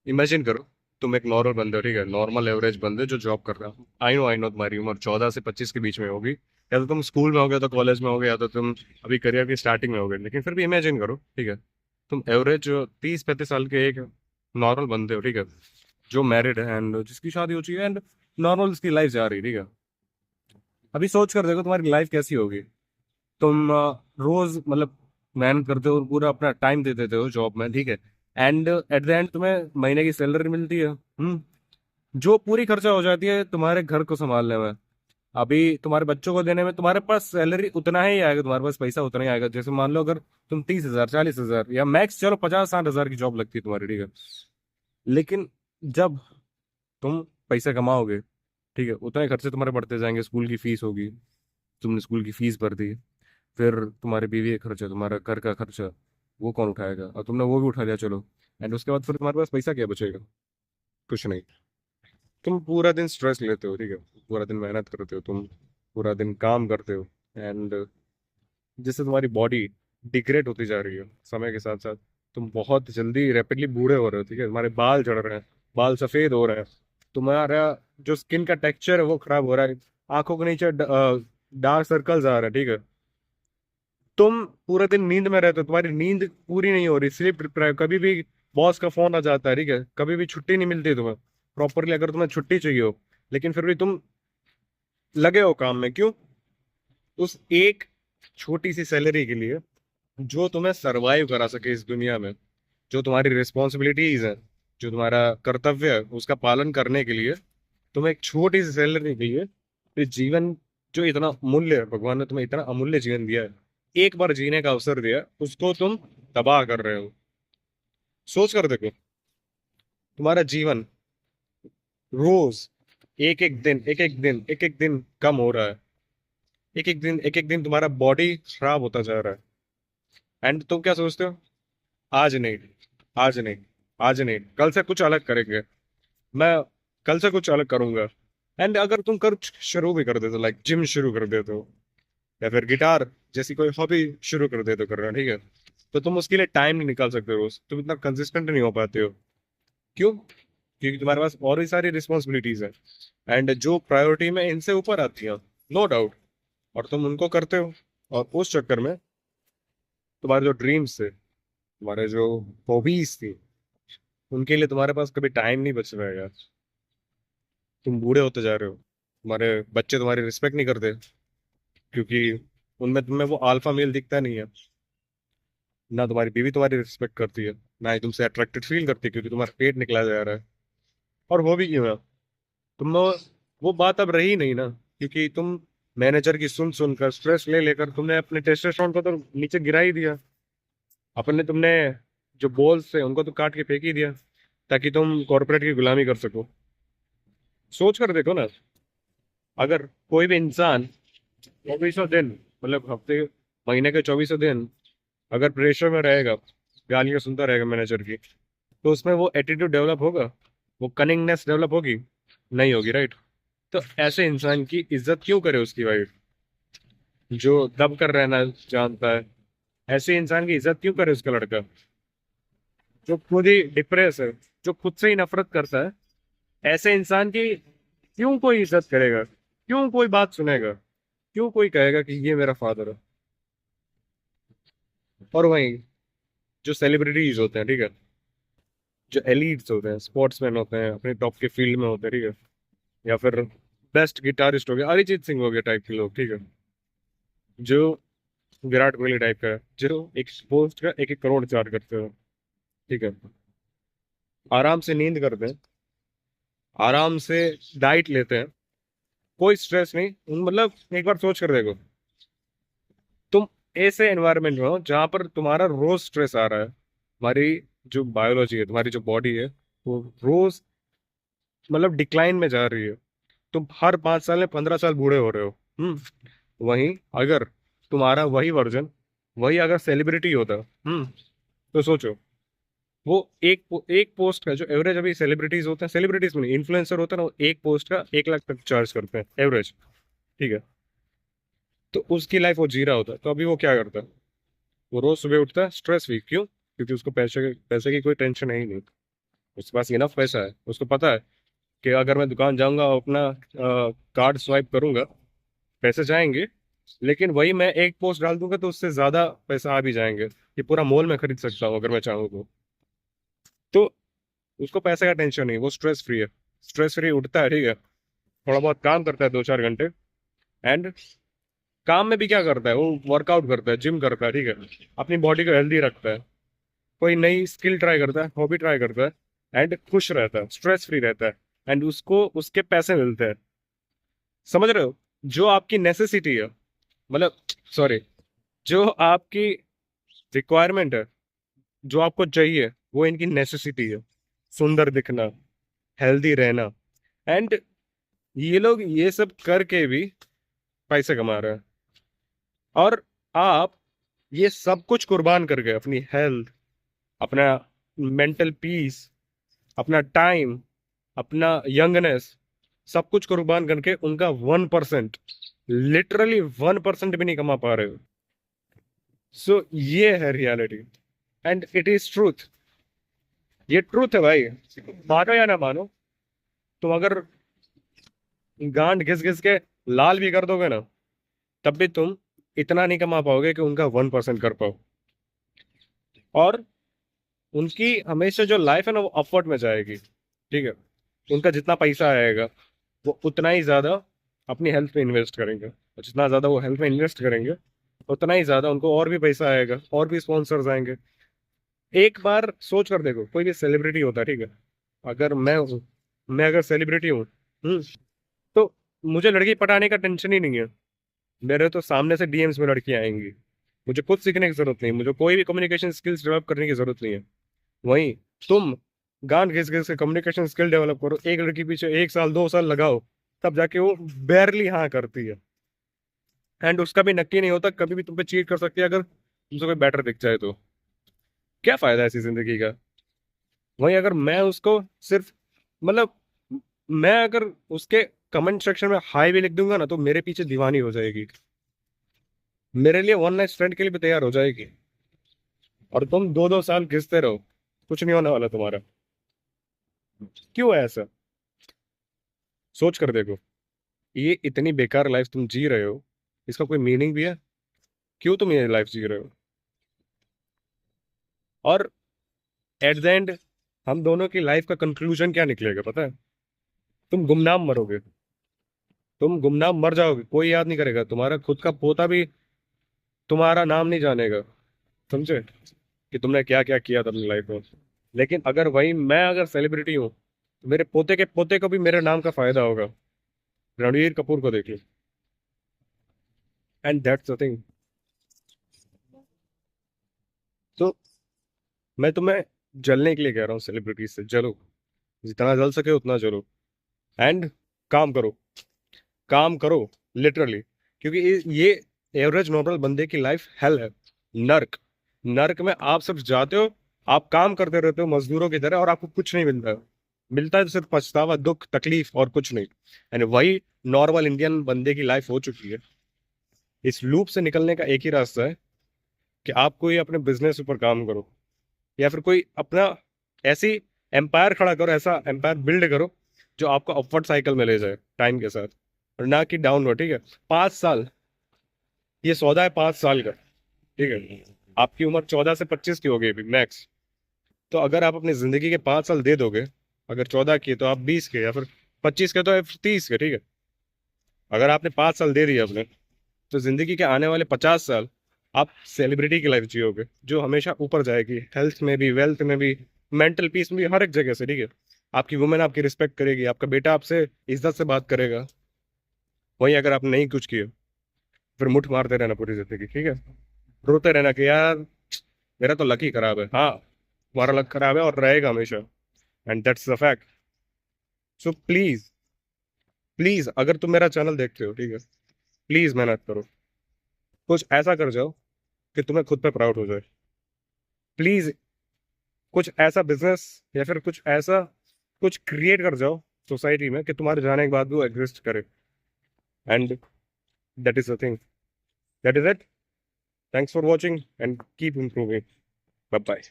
Imagine करो, तुम एक नॉर्मल बंदे हो, ठीक है, नॉर्मल एवरेज बंदे जो जॉब कर रहा है। आई नो तुम्हारी उम्र 14 से 25 के बीच में होगी, या तो तुम स्कूल में होगे, तो कॉलेज में होगे, या तो तुम अभी करियर की स्टार्टिंग में होगे, लेकिन फिर भी इमेजिन करो, ठीक है, तुम एवरेज 30-35 साल के एक नॉर्मल बंदे हो, ठीक है, जो मैरिड है एंड जिसकी शादी हो चुकी है एंड नॉर्मल उसकी लाइफ जा रही है, ठीक है। अभी सोच कर देखो तुम्हारी लाइफ कैसी होगी। तुम रोज मतलब मेहनत करते हो, पूरा अपना टाइम दे देते हो जॉब में, ठीक है, एंड एट द एंड तुम्हें महीने की सैलरी मिलती है, जो पूरी खर्चा हो जाती है तुम्हारे घर को संभालने में। अभी तुम्हारे बच्चों को देने में तुम्हारे पास सैलरी उतना ही आएगा, तुम्हारे पास पैसा उतना ही आएगा। जैसे मान लो अगर तुम 30,000 40,000 या मैक्स चलो 50-60 हजार की जॉब लगती है तुम्हारी, ठीक है, लेकिन जब तुम पैसे कमाओगे, ठीक है, उतने खर्चे तुम्हारे बढ़ते जाएंगे। स्कूल की फीस होगी, तुमने स्कूल की फीस भर दी, फिर तुम्हारे बीवी का खर्चा, तुम्हारा घर का खर्चा, वो कौन उठाएगा? और तुमने वो भी उठा लिया, चलो, एंड उसके बाद फिर तुम्हारे पास पैसा क्या बचेगा? कुछ नहीं। तुम पूरा दिन स्ट्रेस लेते हो, ठीक है, पूरा दिन मेहनत करते हो, तुम पूरा दिन काम करते हो, एंड जिससे तुम्हारी बॉडी डिग्रेड होती जा रही है समय के साथ साथ। तुम बहुत जल्दी रैपिडली बूढ़े हो रहे हो, ठीक है, तुम्हारे बाल झड़ रहे हैं, बाल सफेद हो रहे हैं, तुम्हारा जो स्किन का टेक्सचर है वो खराब हो रहा है, आंखों के नीचे डार्क सर्कल्स आ रहे हैं, ठीक है। तुम पूरे दिन नींद में रहते हो, तुम्हारी नींद पूरी नहीं हो रही, स्लीप डिप्राइव, कभी भी बॉस का फोन आ जाता है, ठीक है, कभी भी छुट्टी नहीं मिलती तुम्हें प्रॉपरली, अगर तुम्हें छुट्टी चाहिए हो, लेकिन फिर भी तुम लगे हो काम में, क्यों? उस एक छोटी सी सैलरी के लिए, जो तुम्हें सरवाइव करा सके इस दुनिया में, जो तुम्हारी रिस्पॉन्सिबिलिटीज है, जो तुम्हारा कर्तव्य है, उसका पालन करने के लिए तुम्हें एक छोटी सी सैलरी के लिए ये जीवन, जो इतना अमूल्य है, भगवान ने तुम्हें इतना अमूल्य जीवन दिया है, एक बार जीने का अवसर दिया है, उसको तुम तबाह कर रहे हो। सोच कर देखो, तुम्हारा जीवन रोज एक एक दिन कम हो रहा है, एक एक दिन तुम्हारा बॉडी खराब होता जा रहा है, एंड तुम क्या सोचते हो? आज नहीं, आज नहीं, आज नहीं, कल से कुछ अलग करेंगे, मैं कल से कुछ अलग करूंगा। एंड अगर तुम कर शुरू भी कर देते हो, लाइक जिम शुरू कर देते हो, या फिर गिटार जैसी कोई हॉबी शुरू कर देते हो करना, ठीक है, तो तुम उसके लिए टाइम नहीं निकाल सकते, रोज तुम इतना कंसिस्टेंट नहीं हो पाते हो। क्यों? क्योंकि तुम्हारे पास और भी सारी रिस्पॉन्सिबिलिटीज है, एंड जो प्रायोरिटी में इनसे ऊपर आती है, नो डाउट, और तुम उनको करते हो, और उस चक्कर में तुम्हारे जो ड्रीम्स थे, तुम्हारे जो हॉबीज थी, उनके लिए तुम्हारे पास कभी टाइम नहीं बच रहा है यार। तुम बूढ़े होते जा रहे हो, तुम्हारे बच्चे तुम्हारी रिस्पेक्ट नहीं करते, क्योंकि उनमें तुम्हें वो अल्फा मेल दिखता नहीं है। ना तुम्हारी बीवी तुम्हारी रिस्पेक्ट करती है, ना ही तुमसे अट्रैक्टेड फील करती है, क्योंकि तुम्हारा पेट निकला जा रहा है। और वो भी क्यों है? तुम वो बात अब रही नहीं ना, क्योंकि तुम मैनेजर की सुन सुनकर, स्ट्रेस ले लेकर, तुमने अपने टेस्टोस्टेरोन को तो नीचे गिरा ही दिया। अपने तुमने जो बॉल्स थे उनको तो काट के फेंक ही दिया, ताकि तुम कॉर्पोरेट की गुलामी कर सको। सोच कर देखो ना, अगर कोई भी इंसान 2400 दिन, मतलब हफ्ते महीने के 2400 दिन अगर प्रेशर में रहेगा, गालियां सुनता रहेगा मैनेजर की, तो उसमें वो एटीट्यूड डेवलप होगा, वो कनिंगनेस डेवलप होगी? नहीं होगी, राइट? तो ऐसे इंसान की इज्जत क्यों करे उसकी वाइफ, जो दब कर रहना जानता है? ऐसे इंसान की इज्जत क्यों करे उसका लड़का, जो खुद ही डिप्रेस है, जो खुद से ही नफरत करता है? ऐसे इंसान की क्यों कोई इज्जत करेगा? क्यों कोई बात सुनेगा? क्यों कोई कहेगा कि ये मेरा फादर है? और वहीं जो सेलिब्रिटीज होते हैं, ठीक है, जो एलीट्स होते हैं, स्पोर्ट्समैन होते हैं, अपने टॉप के फील्ड में होते हैं, ठीक है, या फिर बेस्ट गिटारिस्ट हो गया, अरिजीत सिंह हो गया टाइप के लोग, ठीक है, जो विराट कोहली टाइप का है, जो एक पोस्ट का 1-1 करोड़ चार्ज करते हो, ठीक है, आराम से नींद करते हैं, आराम से डाइट लेते हैं, कोई स्ट्रेस नहीं। मतलब एक बार सोच कर देखो, तुम ऐसे एनवायरनमेंट में हो जहां पर तुम्हारा रोज स्ट्रेस आ रहा है, तुम्हारी जो बायोलॉजी है, तुम्हारी जो बॉडी है, वो रोज मतलब डिक्लाइन में जा रही है, तुम हर 5 साल में 15 साल बूढ़े हो रहे हो। वहीं अगर तुम्हारा वही वर्जन, वही अगर सेलिब्रिटी होता, तो सोचो, वो एक पोस्ट का जो एवरेज अभी सेलिब्रिटीज होते हैं, सेलिब्रिटीज में इन्फ्लुएंसर होता है ना, वो एक पोस्ट का 1 लाख तक चार्ज करते हैं एवरेज, ठीक है, तो उसकी लाइफ वो जी रहा होता है, तो अभी वो क्या करता है? वो रोज सुबह उठता है स्ट्रेस फ्री, क्यों? क्योंकि उसको पैसे पैसे की कोई टेंशन है ही नहीं। उसके पास इनफ पैसा है, उसको पता है कि अगर मैं दुकान जाऊंगा और अपना कार्ड स्वाइप करूंगा, पैसे जाएंगे, लेकिन वही मैं एक पोस्ट डाल दूंगा तो उससे ज्यादा पैसा आ भी जाएंगे, ये पूरा मॉल में खरीद सकता हूँ अगर मैं चाहूँ तो उसको पैसे का टेंशन नहीं, वो स्ट्रेस फ्री है। स्ट्रेस फ्री उठता है, ठीक है, थोड़ा बहुत काम करता है 2-4 घंटे, एंड काम में भी क्या करता है, वो वर्कआउट करता है, जिम करता है, ठीक है, अपनी बॉडी को हेल्दी रखता है, कोई नई स्किल ट्राई करता है, हॉबी ट्राई करता है, एंड खुश रहता है, स्ट्रेस फ्री रहता है, एंड उसको उसके पैसे मिलते हैं। समझ रहे हो? जो आपकी नेसेसिटी है, मतलब सॉरी, जो आपकी रिक्वायरमेंट है, जो आपको चाहिए, वो इनकी नेसेसिटी है। सुंदर दिखना, हेल्दी रहना, एंड ये लोग ये सब करके भी पैसे कमा रहे हैं। और आप ये सब कुछ कुर्बान करके अपनी हेल्थ, अपना मेंटल पीस, अपना टाइम, अपना यंगनेस, सब कुछ कुर्बान करके उनका 1%, लिटरली 1% भी नहीं कमा पा रहे हो। सो ये है reality, and it is truth. ये ट्रूथ है भाई, मानो या ना मानो, तुम अगर गांड घिस घिस के लाल भी कर दोगे ना, तब भी तुम इतना नहीं कमा पाओगे कि उनका 1% कर पाओ। और उनकी हमेशा जो लाइफ है ना, वो अपवर्ड में जाएगी, ठीक है। उनका जितना पैसा आएगा, वो उतना ही ज्यादा अपनी हेल्थ में इन्वेस्ट करेंगे, और जितना ज्यादा वो हेल्थ में इन्वेस्ट करेंगे, उतना ही ज्यादा उनको और भी पैसा आएगा, और भी स्पॉन्सर्स आएंगे। एक बार सोच कर देखो, कोई भी सेलिब्रिटी होता है, ठीक है, अगर मैं अगर सेलिब्रिटी हूँ, तो मुझे लड़की पटाने का टेंशन ही नहीं है। मेरे तो सामने से डीएम्स में लड़कियां आएंगी, मुझे कुछ सीखने की जरूरत नहीं, मुझे कोई भी कम्युनिकेशन स्किल्स डेवलप करने की जरूरत नहीं है। वहीं तुम गांड घिस घिस के कम्युनिकेशन स्किल डेवलप करो, एक लड़की पीछे 1 साल 2 साल लगाओ, तब जाके वो बैरली हाँ करती है। एंड उसका भी नक्की नहीं होता, कभी भी तुम पे चीट कर सकती है अगर तुमसे कोई बेटर दिख जाए तो। क्या फायदा है ऐसी जिंदगी का? वहीं अगर मैं उसको सिर्फ, मतलब मैं अगर उसके कमेंट सेक्शन में हाई भी लिख दूंगा ना, तो मेरे पीछे दीवानी हो जाएगी, मेरे लिए वन नाइट स्टैंड के लिए भी तैयार हो जाएगी। और तुम 2-2 साल घिसते रहो, कुछ नहीं होने वाला तुम्हारा। क्यों है ऐसा? सोच कर देखो, ये इतनी बेकार लाइफ तुम जी रहे हो, इसका कोई मीनिंग भी है? क्यों तुम ये लाइफ जी रहे हो? और एट द एंड हम दोनों की लाइफ का कंक्लूजन क्या निकलेगा पता है? तुम गुमनाम मरोगे, तुम गुमनाम मर जाओगे, कोई याद नहीं करेगा, तुम्हारा खुद का पोता भी तुम्हारा नाम नहीं जानेगा, समझे, कि तुमने क्या क्या किया था अपनी लाइफ में। लेकिन अगर वही मैं अगर सेलिब्रिटी हूँ, तो मेरे पोते के पोते को भी मेरे नाम का फायदा होगा। रणवीर कपूर को देख लो, एंड दैट्स द थिंग। तो मैं तुम्हें जलने के लिए कह रहा हूँ, सेलिब्रिटीज से जलो, जितना जल सके उतना जलो, एंड काम करो, काम करो, लिटरली। क्योंकि ये एवरेज नॉर्मल बंदे की लाइफ हेल है, नर्क। नर्क में आप सब जाते हो, आप काम करते रहते हो मजदूरों की तरह, और आपको कुछ नहीं मिलता है। मिलता है तो सिर्फ पछतावा, दुख, तकलीफ, और कुछ नहीं। एंड वही नॉर्मल इंडियन बंदे की लाइफ हो चुकी है। इस लूप से निकलने का एक ही रास्ता है कि आप कोई अपने बिजनेस ऊपर काम करो, या फिर कोई अपना ऐसी एम्पायर खड़ा करो, ऐसा एम्पायर बिल्ड करो जो आपको अपवर्ड साइकिल में ले जाए टाइम के साथ, और ना कि डाउनवर्ड, ठीक है। 5 साल, ये सौदा है 5 साल का, ठीक है। आपकी उम्र 14 से 25 की होगी अभी मैक्स। तो अगर आप अपनी जिंदगी के 5 साल दे दोगे, अगर 14 की तो आप 20 के, या फिर 25 के तो आप 30 के, ठीक है। अगर आपने 5 साल दे दिए अपने, तो जिंदगी के आने वाले 50 साल आप सेलिब्रिटी की लाइफ जियोगे, जो हमेशा ऊपर जाएगी, हेल्थ में भी, वेल्थ में भी, मेंटल पीस में भी, हर एक जगह से, ठीक है। आपकी वुमेन आपकी रिस्पेक्ट करेगी, आपका बेटा आपसे इज्जत से बात करेगा। वहीं अगर आप नहीं कुछ किए, फिर मुठ मारते रहना पूरी जिंदगी, ठीक है, रोते रहना कि यार मेरा तो लक ही खराब है। हाँ, तुम्हारा लक खराब है और रहेगा हमेशा, and that's the fact. So please, please अगर तुम मेरा चैनल देखते हो, ठीक है, प्लीज मेहनत करो, कुछ ऐसा कर जाओ कि तुम्हें खुद पे प्राउड हो जाए। प्लीज कुछ ऐसा बिजनेस, या फिर कुछ ऐसा कुछ क्रिएट कर जाओ सोसाइटी में कि तुम्हारे जाने के बाद भी वो एग्जिस्ट करे, and that is the thing, that is it. Thanks for watching and keep improving. Bye bye.